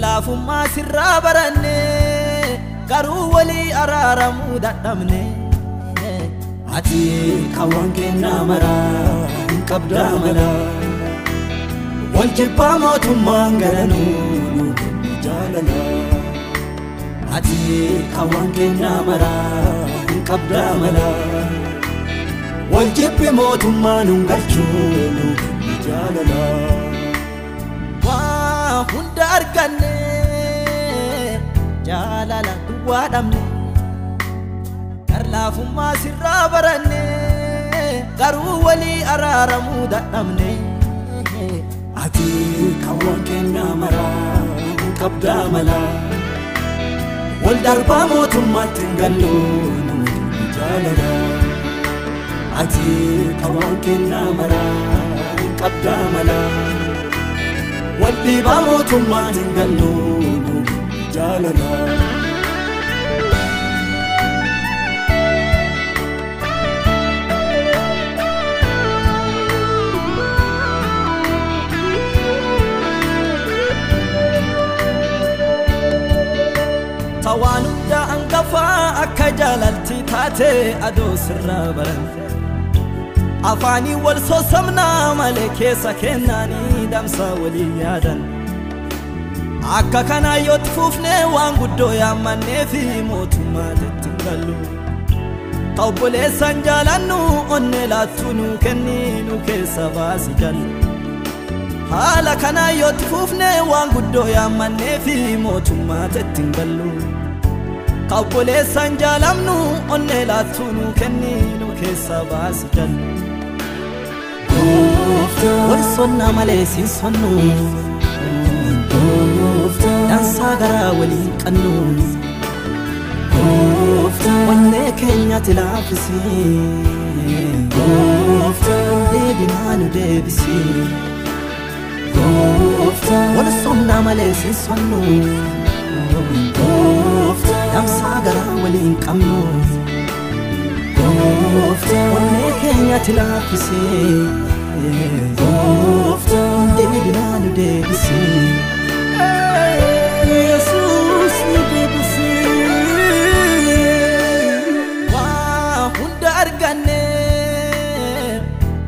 laafummaa sirraa baranne garuu walii araaramuu dadhabne ati kawwan kennaa maraa hin qabdaa mala wal jibbaa mootummaan garanuu jaalala ati kawwan kennaa maraa hin qabdaa mala wal jibbi mootummaan hin galchuu jaalala waa hunda arganne jaalala duwwaa dhabne laafummaa sirraa baranne garuu walii araaramuu dadhabne ati kawwan kennaa maraa hin qabdaa mala wal darbaa mootummaatti hin gallu jaalala ati kawwan kennaa maraa hin qabdaa mala wal dhiibaa mootummaatti hin gallu jaalala tawaanunda angafaa akka jaalalti taate adoo sirraa baran afaanii wal soosamnaa malee keessa kennaanii damsa walii yaadan akka kanaa yooti fuufnee waan guddoo yaammannee fi mootummaatti hin gallu ta'obboleessan jaalannu onnee laattuu nuu kennii nu keessa baasi jallu haala kanaa yooti fuufnee waan guddoo yaammannee fi mootummaatti hin gallu ta'obboleessan jaalamnu onnee laattuu nuu kennii nu keessa baasi jallu wal sonnaa malee siin sonnu dansaa garaa waliin qannu onnee keenyatti laaffisi deebinaa nu deebisi wal sonnaa malee siin sonnu dansaa garaa waliin qannu onnee keenyatti laaffisi deebinaa nu deebisi Yesuus nu deebisi waa hunda arganne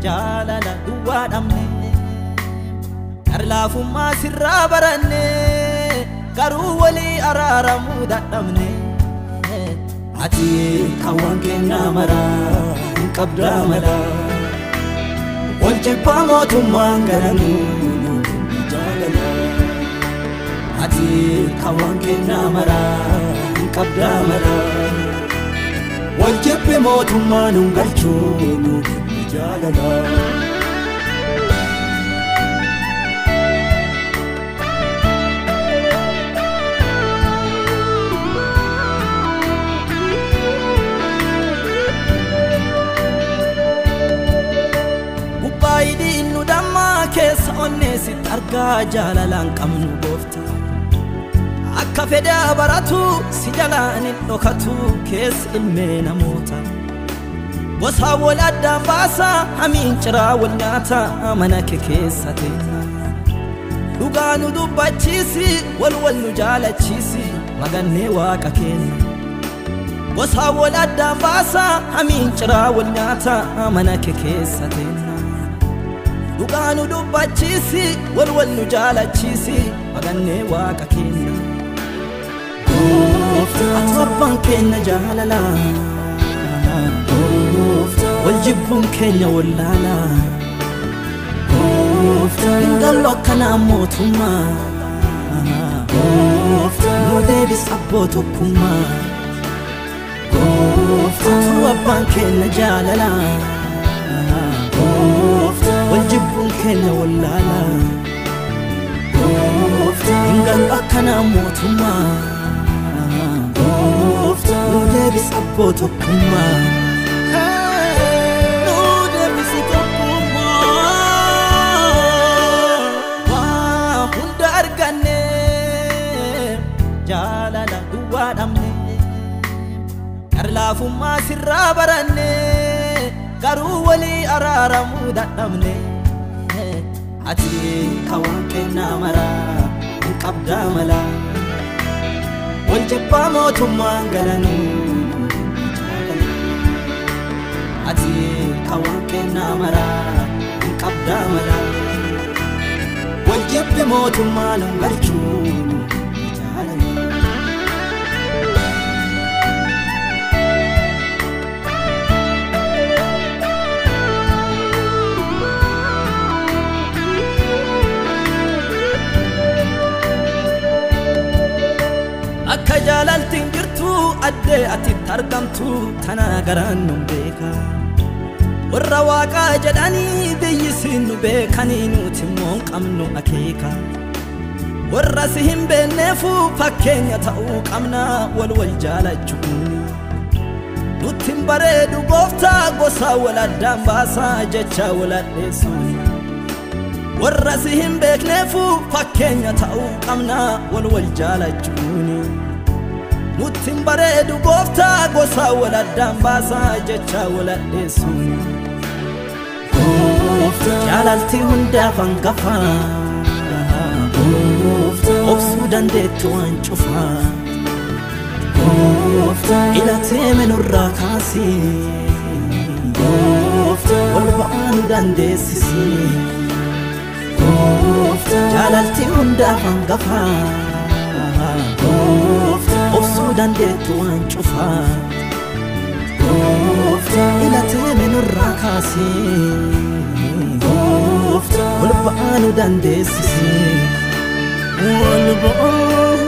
jaalala duwwaa dhabne laafummaa sirraa baranne garuu walii araaramuu dadhabne ati kawwan kennaa maraa hin qabdaa mala wal jibbaa mootummaan garanuu jaalala ati kawwan kennaa maraa hin qabdaa mala wal jibbi mootummaan hin galchuu jaalala innu dammaa keessa onneesitti argaa jaalalaan qabnu goofta akka fedhaa baratu si jalaan hin dhokatu keessa ilmee namoota gosaa wal addaan baasa hamiin ciraa wal nyaata mana kee keessa teessa dhugaa nu dubbachiisi wal nu jaalachiisi magannee waaqa keenya gosaa wal addaan baasa hamiin ciraa wal nyaata mana kee keessa teessa dhugaa nu dubbachiisi wal nu jaalachiisi magannee waaqa keenya ati abbaan keenya jaalala wal jibbuun keenya wallaala hin gallu akkanaa mootummaa nu deebis abboo tokkummaa ati abbaan keenya jaalala wal jibbuun keenya wallaala hin gallu akkanaa mootummaa nu deebis abboo tokkummaa nu deebis tokkummaa waa hunda arganne jaalala duwwaa dhabne laafummaa sirraa baranne garuu walii araaramuu dadhabne ati kawwan kennaa maraa qabdaa mala wal jibbaa mootummaan galanuu ati kawaan kennaa maraa hin qabdaa mala wal jibbi mootummaan hin galchuu akka jaalaltiin jirtu addee ati targamtu tana garaan nu beeka warra waaqaa jedhanii biyyisiin nu beekanii nuti immoo qabnu akeeka warra si hin beekneefu fakkeenya ta'uu qabna wal jaalachuun nutti hin bareedu gooftaa gosaa wal addaan baasaa jecha wal addeessuun warra si hin beekneefu fakkeenya ta'uu qabna wal jaalachuun nutti hin bareedu gooftaa gosaa wal addaan baasaa jecha wal addeessuun jaalaltii hundaaf hangafaa obsuu dandeettu waan cufaa ilatee minurraa kaasii wal ba'aa nu dandeessisii jaalaltii hundaaf hangafaa obsuu dandeettu waan cufaa ilatee minurraa kaasii wal ba'aa nu dandeessisii wal ba'aa